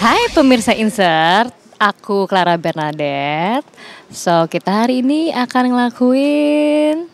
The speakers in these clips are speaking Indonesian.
Hai pemirsa Insert, aku Clara Bernadette. So kita hari ini akan ngelakuin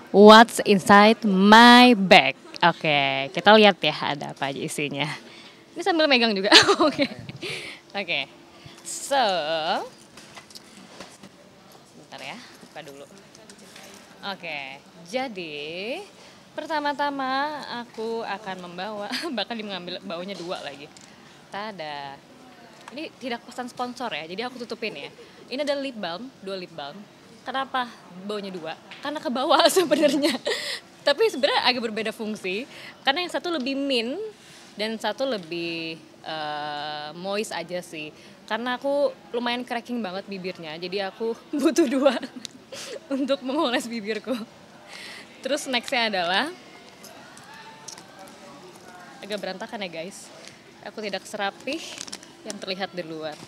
What's Inside My Bag. Oke, kita lihat ya ada apa aja isinya. Ini sambil megang juga. Oke. Oke. So, bentar ya, buka dulu. Oke, jadi pertama-tama aku akan membawa, bahkan mengambil baunya dua lagi. Tada. Ini tidak pesan sponsor ya, jadi aku tutupin ya. Ini ada lip balm, 2 lip balm. Kenapa baunya dua? Karena ke bawah sebenarnya. Tapi sebenarnya agak berbeda fungsi. Karena yang satu lebih mint dan satu lebih moist aja sih. Karena aku lumayan cracking banget bibirnya, jadi aku butuh dua untuk memoles bibirku. Terus nextnya adalah agak berantakan ya guys. Aku tidak serapih yang terlihat di luar.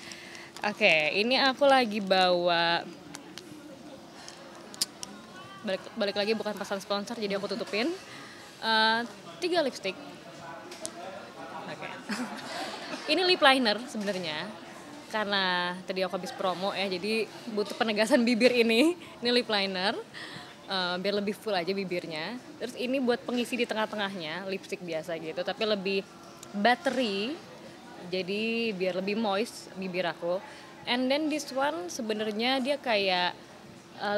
Oke, ini aku lagi bawa balik lagi bukan pesan sponsor, jadi aku tutupin 3 lipstick. Oke. Ini lip liner sebenarnya. Karena tadi aku habis promo ya, jadi butuh penegasan bibir ini. Ini lip liner. Biar lebih full aja bibirnya. Terus ini buat pengisi di tengah-tengahnya, lipstick biasa gitu, tapi lebih buttery. Jadi biar lebih moist bibir aku. And then this one sebenarnya dia kayak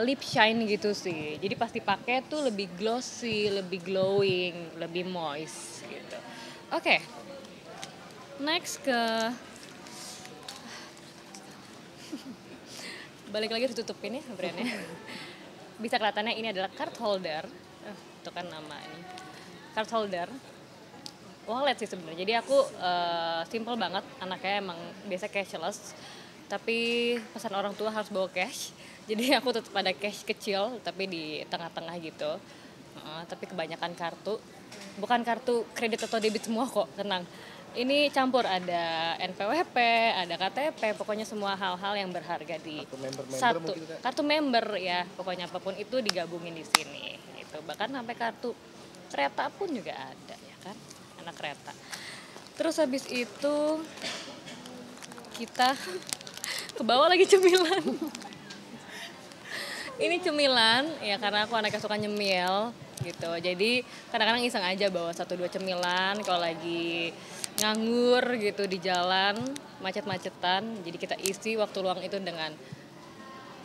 lip shine gitu sih. Jadi pas dipakai tuh lebih glossy, lebih glowing, lebih moist gitu. Oke. Next ke balik lagi ditutupin ya brandnya. Bisa kelihatannya ini adalah card holder. Itu kan nama ini. Card holder. Wallet sih sebenarnya. Jadi aku simple banget, anaknya emang biasa cashless. Tapi pesan orang tua harus bawa cash. Jadi aku tetap ada cash kecil tapi di tengah-tengah gitu. Tapi kebanyakan kartu. Bukan kartu kredit atau debit semua kok, tenang. Ini campur, ada NPWP, ada KTP, pokoknya semua hal-hal yang berharga di satu kartu member ya, pokoknya apapun itu digabungin di sini. Gitu. Bahkan sampai kartu kereta pun juga ada ya kan, anak kereta. Terus habis itu kita ke bawah lagi cemilan. Ini cemilan ya karena aku anaknya suka nyemil gitu. Jadi kadang-kadang iseng aja bawa 1-2 cemilan kalau lagi nganggur gitu di jalan, macet-macetan. Jadi kita isi waktu luang itu dengan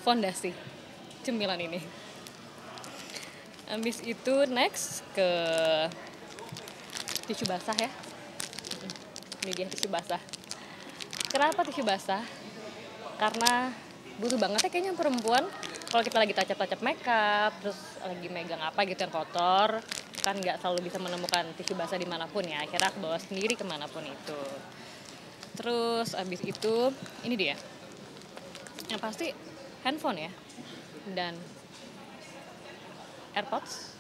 fondasi cemilan ini. Habis itu next ke tisu basah ya. Ini dia tisu basah. Kenapa tisu basah? Karena butuh banget ya kayaknya perempuan. Kalau kita lagi touch-up makeup, terus lagi megang apa gitu yang kotor, kan nggak selalu bisa menemukan tisu basah dimanapun ya. Akhirnya aku bawa sendiri kemanapun itu. Terus abis itu ini dia. Yang pasti handphone ya. Dan AirPods.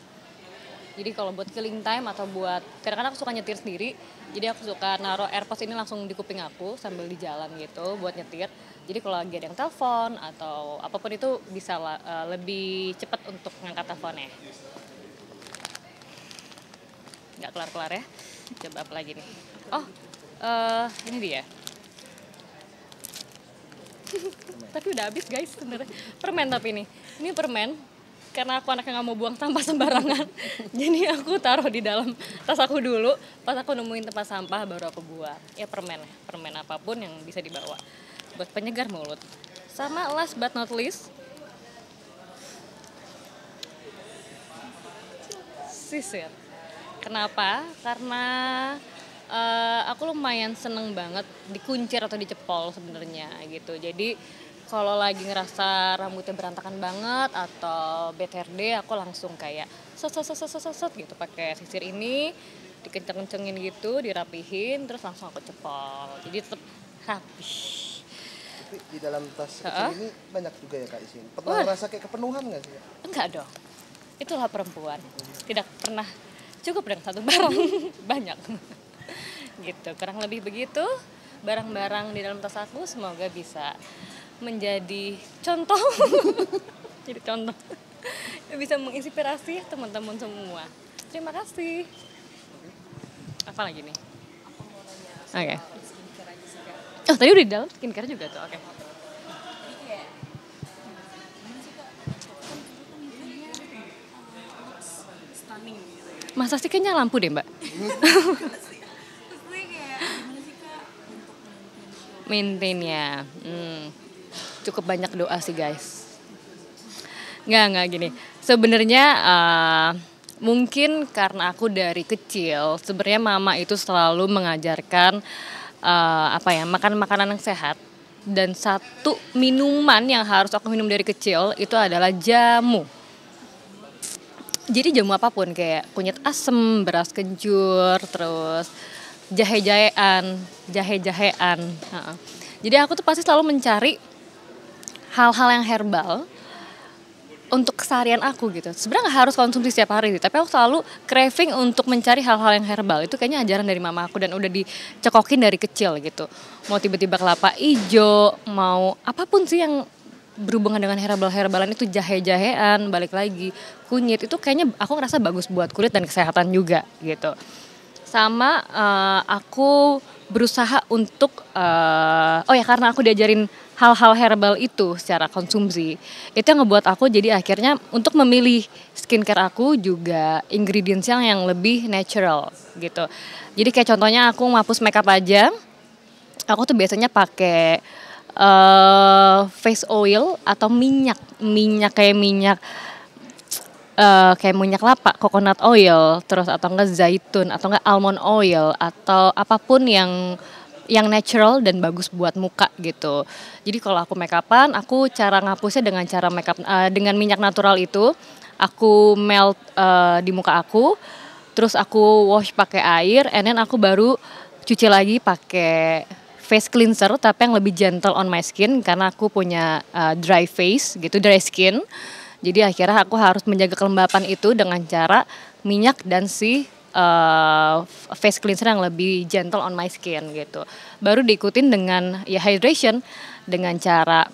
Jadi kalau buat killing time atau buat kadang-kadang aku suka nyetir sendiri, jadi aku suka naruh AirPods ini langsung di kuping aku sambil di jalan gitu buat nyetir. Jadi kalau lagi ada yang telepon atau apapun itu bisa lebih cepat untuk ngangkat teleponnya. Nggak kelar-kelar ya. Coba apa lagi nih? Oh, ini dia. Tapi udah habis guys sebenarnya. Permen tapi ini permen. Karena aku anaknya nggak mau buang sampah sembarangan. Jadi aku taruh di dalam tas aku dulu. Pas aku nemuin tempat sampah baru aku buang. Ya permen apapun yang bisa dibawa. Buat penyegar mulut. Sama last but not least, sisir. Kenapa? Karena aku lumayan seneng banget dikuncir atau dicepol sebenarnya gitu. Jadi kalau lagi ngerasa rambutnya berantakan banget atau BTRD, aku langsung kayak set gitu pakai sisir ini, dikenceng-kencengin gitu, dirapihin, terus langsung aku cepol. Jadi tetap rapi. Tapi di dalam tas kecil ini banyak juga ya Kak isinya. Pernah ngerasa kayak kepenuhan nggak sih? Enggak dong. Itulah perempuan. Tidak pernah cukup dengan satu barang. Banyak. Gitu. Kurang lebih begitu. Barang-barang di dalam tas aku semoga bisa menjadi contoh. Jadi contoh. Bisa menginspirasi teman-teman semua. Terima kasih. Apa lagi nih? Oke. Oh tadi udah di dalam skincare juga tuh, oke. Stunning gitu ya. Masa sih kayaknya lampu deh mbak. Maksudnya kayak gimana sih kak untuk Maintainnya, cukup banyak doa sih guys. Nggak gini. Sebenarnya mungkin karena aku dari kecil, sebenarnya mama itu selalu mengajarkan makan makanan yang sehat. Dan satu minuman yang harus aku minum dari kecil itu adalah jamu. Jadi jamu apapun kayak kunyit asem, beras kencur, terus jahe-jahean. Jadi aku tuh pasti selalu mencari hal-hal yang herbal untuk keseharian aku gitu. Sebenarnya nggak harus konsumsi setiap hari sih, tapi aku selalu craving untuk mencari hal-hal yang herbal. Itu kayaknya ajaran dari mama aku dan udah dicekokin dari kecil gitu. Mau tiba-tiba kelapa ijo, mau apapun sih yang berhubungan dengan herbal-herbalan itu, jahe-jahean, balik lagi kunyit, itu kayaknya aku ngerasa bagus buat kulit dan kesehatan juga gitu. Sama aku berusaha untuk karena aku diajarin hal-hal herbal itu secara konsumsi, itu yang ngebuat aku jadi akhirnya untuk memilih skincare aku juga ingredients yang lebih natural gitu. Jadi kayak contohnya aku ngapus makeup aja, aku tuh biasanya pakai face oil atau minyak kayak minyak kelapa, coconut oil, terus atau enggak zaitun, atau enggak almond oil, atau apapun yang natural dan bagus buat muka gitu. Jadi kalau aku make upan, aku cara ngapusnya dengan cara make up dengan minyak natural itu, aku melt di muka aku, terus aku wash pakai air, and then aku baru cuci lagi pakai face cleanser tapi yang lebih gentle on my skin karena aku punya dry face gitu, dry skin. Jadi akhirnya aku harus menjaga kelembapan itu dengan cara minyak dan si face cleanser yang lebih gentle on my skin gitu. Baru diikutin dengan hydration dengan cara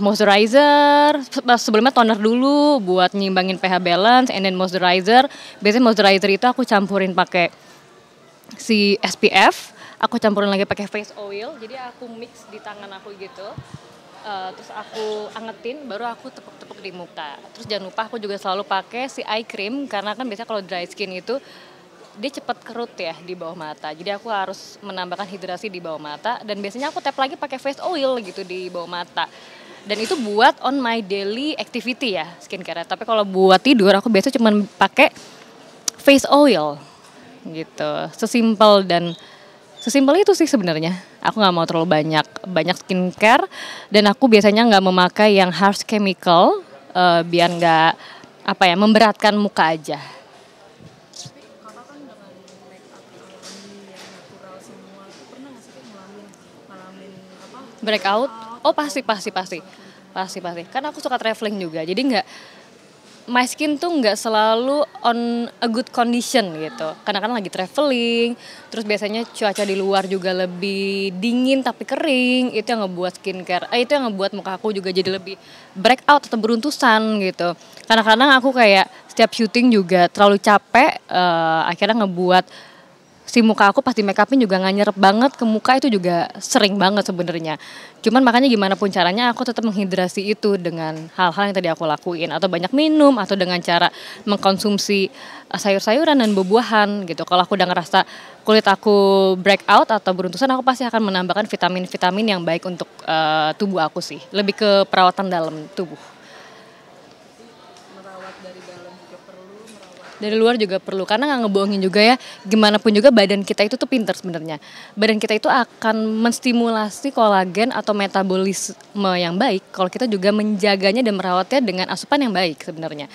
moisturizer, sebelumnya toner dulu buat nyimbangin pH balance, and then moisturizer. Biasanya moisturizer itu aku campurin pakai si SPF, aku campurin lagi pakai face oil, jadi aku mix di tangan aku gitu. Terus aku angetin, baru aku tepuk-tepuk di muka. Terus jangan lupa aku juga selalu pakai si eye cream, karena kan biasanya kalau dry skin itu dia cepat kerut ya di bawah mata. Jadi aku harus menambahkan hidrasi di bawah mata, dan biasanya aku tap lagi pakai face oil gitu di bawah mata. Dan itu buat on my daily activity ya skincare. Tapi kalau buat tidur aku biasanya cuma pakai face oil gitu. Sesimpel itu sih sebenarnya. Aku nggak mau terlalu banyak skincare, dan aku biasanya nggak memakai yang harsh chemical biar nggak memberatkan muka aja. Tapi kakak kan dengan make up alami yang natural semua, pernah nggak sih ngalamin Breakout? Oh pasti. Kan aku suka traveling juga, jadi my skin tuh nggak selalu on a good condition gitu. Karena kan lagi traveling, terus biasanya cuaca di luar juga lebih dingin tapi kering. Itu yang ngebuat itu yang ngebuat muka aku juga jadi lebih breakout atau beruntusan gitu. Kadang-kadang aku kayak setiap syuting juga terlalu capek, akhirnya ngebuat si muka aku pas di make upin juga nggak nyerep banget ke muka. Itu juga sering banget sebenarnya. Cuman makanya gimana pun caranya aku tetap menghidrasi itu dengan hal-hal yang tadi aku lakuin, atau banyak minum, atau dengan cara mengkonsumsi sayur-sayuran dan buah-buahan gitu. Kalau aku udah ngerasa kulit aku breakout atau beruntusan, aku pasti akan menambahkan vitamin-vitamin yang baik untuk tubuh aku sih. Lebih ke perawatan dalam tubuh. Dari luar juga perlu, karena nggak ngebohongin juga ya, gimana pun juga badan kita itu tuh pinter sebenarnya. Badan kita itu akan menstimulasi kolagen atau metabolisme yang baik kalau kita juga menjaganya dan merawatnya dengan asupan yang baik sebenarnya.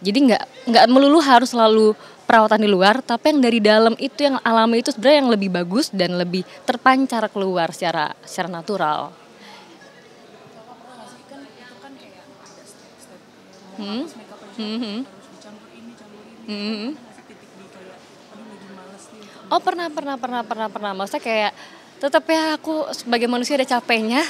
Jadi nggak melulu harus selalu perawatan di luar, tapi yang dari dalam itu yang alami itu sebenarnya yang lebih bagus dan lebih terpancar keluar secara natural. Oh pernah. Maksudnya kayak tetap ya aku sebagai manusia ada capeknya.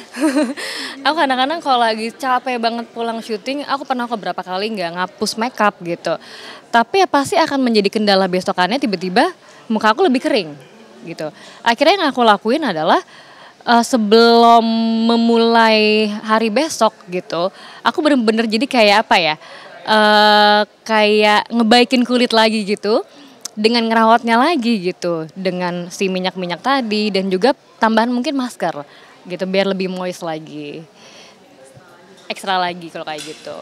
Aku kadang-kadang kalau lagi capek banget pulang syuting, aku pernah beberapa kali nggak ngapus makeup gitu. Tapi ya pasti akan menjadi kendala besokannya, tiba-tiba muka aku lebih kering. gitu. Akhirnya yang aku lakuin adalah sebelum memulai hari besok gitu, aku bener-bener jadi kayak apa ya, kayak ngebaikin kulit lagi gitu, dengan ngerawatnya lagi gitu, dengan si minyak-minyak tadi dan juga tambahan mungkin masker gitu biar lebih moist lagi, ekstra lagi kalau kayak gitu.